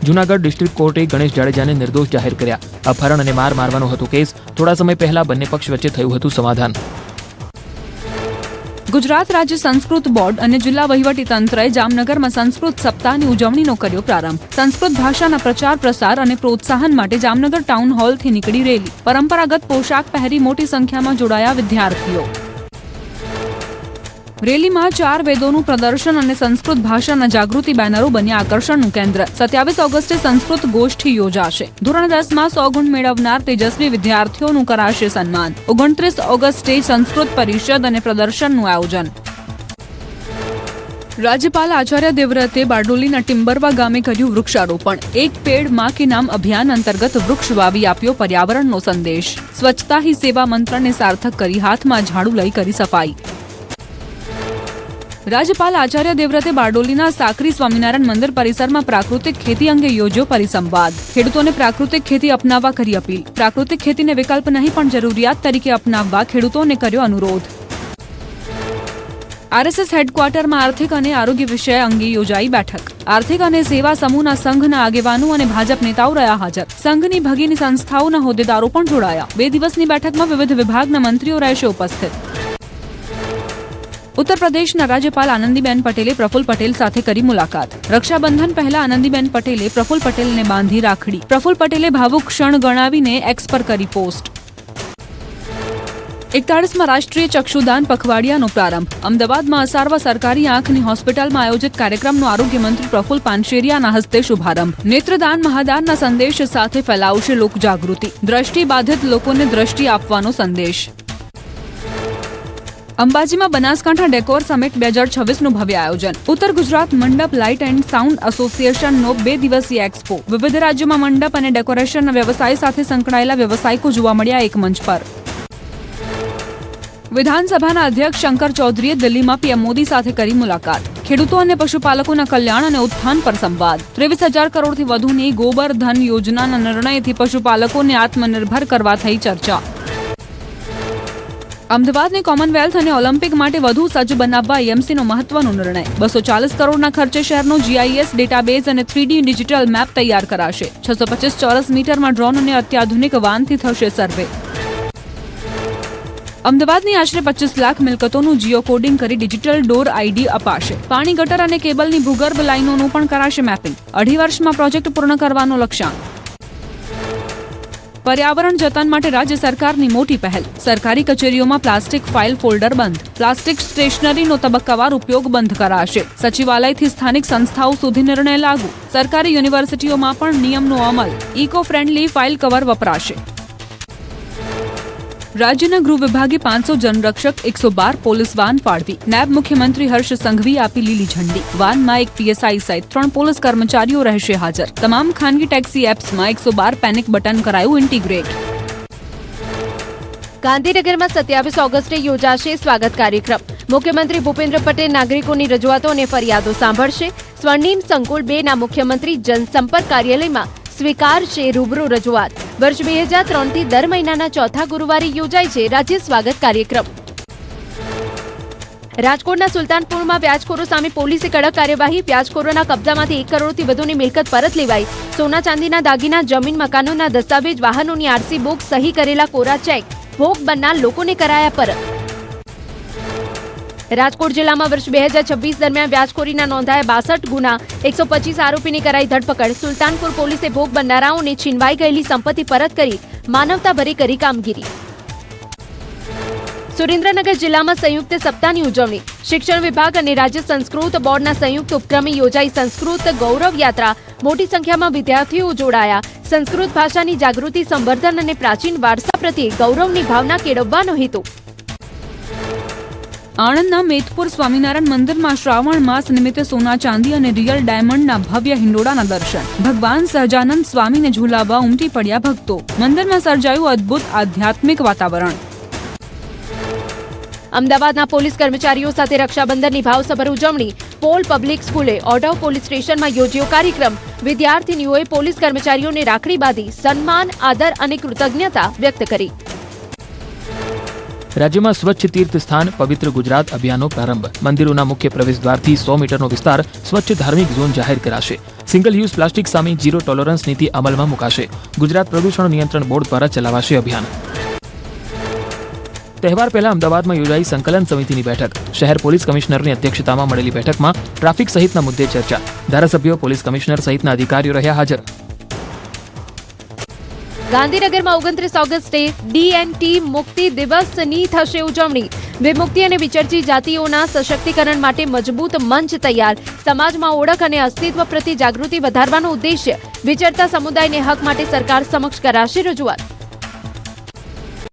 Junagadh district કોર્ટે ગણેશ જાડેજાને નિર્દોષ જાહેર કર્યા. અપહરણ અને માર મારવાનો હતો કેસ. થોડા સમય પહેલા બંને પક્ષ વચ્ચે થયું હતું સમાધાન. ગુજરાત રાજ્ય સંસ્કૃત બોર્ડ અને જિલ્લા વહીવટીતંત્રએ જામનગરમાં સંસ્કૃત સપ્તાહની ઉજવણીનો કર્યો પ્રારંભ. સંસ્કૃત ભાષાના પ્રચાર પ્રસાર અને પ્રોત્સાહન માટે જામનગર ટાઉન હોલથી નીકળી રેલી. પરંપરાગત પોશાક પહેરી મોટી સંખ્યામાં જોડાયા વિદ્યાર્થીઓ. રેલીમાં 4 વેદોનું પ્રદર્શન અને સંસ્કૃત ભાષાના જાગૃતિ બેનરો બન્યા આકર્ષણનું કેન્દ્ર. 27 ઓગસ્ટે સંસ્કૃત ગોષ્ઠી યોજાશે. ધોરણ 10માં 100 ગુણ મેળવનાર તેજસ્વી વિદ્યાર્થીઓનું કરાશે સન્માન. 29 ઓગસ્ટે સંસ્કૃત પરિષદ અને પ્રદર્શનનું આયોજન. રાજ્યપાલ આચાર્ય દેવવ્રતે બારડોલીના ટિમ્બરવા ગામે કર્યું વૃક્ષારોપણ. એક પેડ માં કે નામ અભિયાન અંતર્ગત વૃક્ષ વાવી આપ્યો પર્યાવરણનો સંદેશ. સ્વચ્છતા હી સેવા મંત્રને સાર્થક કરી હાથમાં ઝાડુ લઈ કરી સફાઈ. રાજ્યપાલ આચાર્ય દેવવ્રતે બારડોલીના સાકરી સ્વામિનારાયણ મંદિર પરિસરમાં પ્રાકૃતિક ખેતી અંગે યોજ્યો પરિસંવાદ. ખેડૂતોને પ્રાકૃતિક ખેતી અપનાવવા કરી અપીલ. પ્રાકૃતિક ખેતીને વિકલ્પ નહીં પણ જરૂરિયાત તરીકે અપનાવવા ખેડૂતોને કર્યો અનુરોધ. આરએસએસ હેડક્વાર્ટરમાં આર્થિક અને આરોગ્ય વિષય અંગે યોજાઈ બેઠક. આર્થિક અને સેવા સમૂહના સંઘના આગેવાનો અને ભાજપ નેતાઓ રહ્યા હાજર. સંઘની ભગીની સંસ્થાઓના હોદ્દેદારો પણ જોડાયા. 2 દિવસની બેઠકમાં વિવિધ વિભાગના મંત્રીઓ રહેશે ઉપસ્થિત. ઉત્તર પ્રદેશના રાજ્યપાલ આનંદીબેન પટેલે પ્રફુલ્લ પટેલ સાથે કરી મુલાકાત. રક્ષાબંધન પહેલા આનંદીબેન પટેલે પ્રફુલ્લ પટેલને બાંધી રાખડી. પ્રફુલ્લ પટેલે ભાવુક ક્ષણ ગણાવીને એક્સ પર કરી પોસ્ટ. 41માં રાષ્ટ્રીય ચક્ષુદાન પખવાડિયાનો પ્રારંભ. અમદાવાદમાં અસારવા સરકારી આંખની હોસ્પિટલમાં આયોજિત કાર્યક્રમનો આરોગ્ય મંત્રી પ્રફુલ્લ પાનશેરિયાના હસ્તે શુભારંભ. નેત્રદાન મહાદાનના સંદેશ સાથે ફેલાવશે લોકજાગૃતિ. દ્રષ્ટિ બાધિત લોકોને દ્રષ્ટિ આપવાનો સંદેશ. અંબાજીમાં બનાસકાંઠા ડેકોર સમિટ 2026નું ભવ્ય આયોજન. ઉત્તર ગુજરાત મંડપ લાઇટ એન્ડ સાઉન્ડ એસોસિએશનનો 2 દિવસીય એક્સપો. વિવિધ રાજ્યોમાં મંડપ અને ડેકોરેશનના વ્યવસાય સાથે સંકળાયેલા વ્યવસાયિકો જોવા મળ્યા એક મંચ પર. વિધાનસભાના અધ્યક્ષ શંકર ચૌધરીએ દિલ્હીમાં પીએમ મોદી સાથે કરી મુલાકાત. ખેડૂતો અને પશુપાલકોના કલ્યાણ અને ઉત્થાન પર સંવાદ. 23,000 કરોડથી વધુની ગોબર ધન યોજનાના નિર્ણયથી પશુપાલકોને આત્મનિર્ભર કરવા થઈ ચર્ચા. અમદાવાદને કોમનવેલ્થ અને ઓલિમ્પિક માટે વધુ સજ્જ બનાવવા એએમસીનો મહત્વનો નિર્ણય. 240 કરોડના ખર્ચે શહેરનો જીઆઈએસ ડેટાબેઝ અને 3D ડિજિટલ મેપ તૈયાર કરાશે. 625 ચોરસ મીટરમાં ડ્રોન અને અત્યાધુનિક વાનથી થશે સર્વે. અમદાવાદની આશરે 25 લાખ મિલકતોનું જીઓ કોડિંગ કરી ડિજિટલ ડોર આઈડી અપાશે. પાણી ગટર અને કેબલની ભૂગર્ભ લાઇનોનું પણ કરાશે મેપિંગ. 2.5 વર્ષમાં પ્રોજેક્ટ પૂર્ણ કરવાનો લક્ષ્યાંક. પર્યાવરણ જતન માટે રાજ્ય સરકારની મોટી પહેલ. સરકારી કચેરીઓમાં પ્લાસ્ટિક ફાઇલ ફોલ્ડર બંધ. પ્લાસ્ટિક સ્ટેશનરીનો તબક્કાવાર ઉપયોગ બંધ કરાશે. સચિવાલયથી સ્થાનિક સંસ્થાઓ સુધી નિર્ણય લાગુ. સરકારી યુનિવર્સિટીઓમાં પણ નિયમનો અમલ. ઇકો ફ્રેન્ડલી ફાઇલ કવર વપરાશે. રાજ્યના ગૃહ વિભાગે 500 જનરક્ષક 112 પોલીસ વાન ફાળવી. નાયબ મુખ્યમંત્રી હર્ષ સંઘવીએ આપી લીલી ઝંડી. વાનમાં 1 પીએસઆઈ સહિત 3 પોલીસ કર્મચારીઓ રહેશે હાજર. તમામ ખાનગી ટેક્સી એપ્સમાં 112 પેનિક બટન કરાયું ઇન્ટિગ્રેટ. ગાંધીનગરમાં 27 ઓગસ્ટે યોજાશે સ્વાગત કાર્યક્રમ. મુખ્યમંત્રી ભૂપેન્દ્ર પટેલ નાગરિકોની રજૂઆતો અને ફરિયાદો સાંભળશે. સ્વર્ણિમ સંકુલ 2ના મુખ્યમંત્રી જનસંપર્ક કાર્યાલયમાં સ્વીકારશે રૂબરૂ રજૂઆત. વર્ષ 2003થી દર મહિનાના ચોથા ગુરુવારે યોજાય છે રાજ્ય સ્વાગત કાર્યક્રમ. રાજકોટના સુલતાનપુરમાં વ્યાજખોરો સામે પોલીસે કડક કાર્યવાહી. વ્યાજખોરોના કબજામાંથી 1 કરોડથી વધુની મિલકત પરત લેવાઈ. સોના ચાંદીના દાગીના, જમીન મકાનોના દસ્તાવેજ, વાહનોની આરસી બુક, સહી કરેલા કોરા ચેક ભોગ બનનાર લોકોને કરાયા પરત. રાજકોટ જિલ્લામાં વર્ષ 2026 દરમિયાન વ્યાજખોરીના નોંધાયા 62 ગુના. 125 આરોપીની કરાઈ ધરપકડ. સુલતાનપુર પોલીસે ભોગ બનનારાઓને છીનવાઈ ગયેલી સંપત્તિ પરત કરી માનવતાભરી કરી કામગીરી. સુરેન્દ્રનગર જિલ્લામાં સંયુક્ત સપ્તાહની ઉજવણી. શિક્ષણ વિભાગ અને રાજ્ય સંસ્કૃત બોર્ડના સંયુક્ત ઉપક્રમે યોજાઈ સંસ્કૃત ગૌરવ યાત્રા. મોટી સંખ્યામાં વિદ્યાર્થીઓ જોડાયા. સંસ્કૃત ભાષાની જાગૃતિ, સંવર્ધન અને પ્રાચીન વારસા પ્રત્યે ગૌરવની ભાવના કેળવવાનો હેતુ. આણંદના મેથપુર સ્વામિનારાયણ મંદિરમાં શ્રાવણ માસ નિમિત્તે સોના ચાંદી અને રિયલ ડાયમંડના ભવ્ય હિંડોળાના દર્શન. ભગવાન સહજાનંદ સ્વામીને ઝુલાવવા ઉમટી પડ્યા ભક્તો. મંદિરમાં સર્જાયું અદ્ભુત આધ્યાત્મિક વાતાવરણ. અમદાવાદના પોલીસ કર્મચારીઓ સાથે રક્ષાબંધનની ભાવસભર ઉજવણી. પોલ પબ્લિક સ્કૂલે ઓઢવ પોલીસ સ્ટેશનમાં યોજ્યો કાર્યક્રમ. વિદ્યાર્થીનીઓએ પોલીસ કર્મચારીઓને રાખડી બાંધી સન્માન, આદર અને કૃતજ્ઞતા વ્યક્ત કરી. રાજ્યમાં સ્વચ્છ તીર્થ સ્થાન પવિત્ર ગુજરાત અભિયાનનો પ્રારંભ. મંદિરોના મુખ્ય પ્રવેશદ્વારથી 100 મીટરનો વિસ્તાર સ્વચ્છ ધાર્મિક ઝોન જાહેર કરાશે. સિંગલ યુઝ પ્લાસ્ટિક સામે ઝીરો ટોલરન્સ નીતિ અમલમાં મુકાશે. ગુજરાત પ્રદૂષણ નિયંત્રણ બોર્ડ દ્વારા ચલાવાશે અભિયાન. તહેવાર પહેલા અમદાવાદમાં યોજાઈ સંકલન સમિતિની બેઠક. શહેર પોલીસ કમિશનરની અધ્યક્ષતામાં મળેલી બેઠકમાં ટ્રાફિક સહિતના મુદ્દે ચર્ચા. ધારાસભ્યો, પોલીસ કમિશનર સહિતના અધિકારીઓ રહ્યા હાજર. ગાંધીનગરમાં 29 ઓગસ્ટે ડીએનટી મુક્તિ દિવસની થશે ઉજવણી. વિમુક્તિ અને વિચરતી જાતિઓના સશક્તિકરણ માટે મજબૂત મંચ તૈયાર. સમાજમાં ઓળખ અને અસ્તિત્વ પ્રત્યે જાગૃતિ વધારવાનો ઉદ્દેશ્ય. વિચરતા સમુદાયને હક માટે સરકાર સમક્ષ કરાશે રજૂઆત.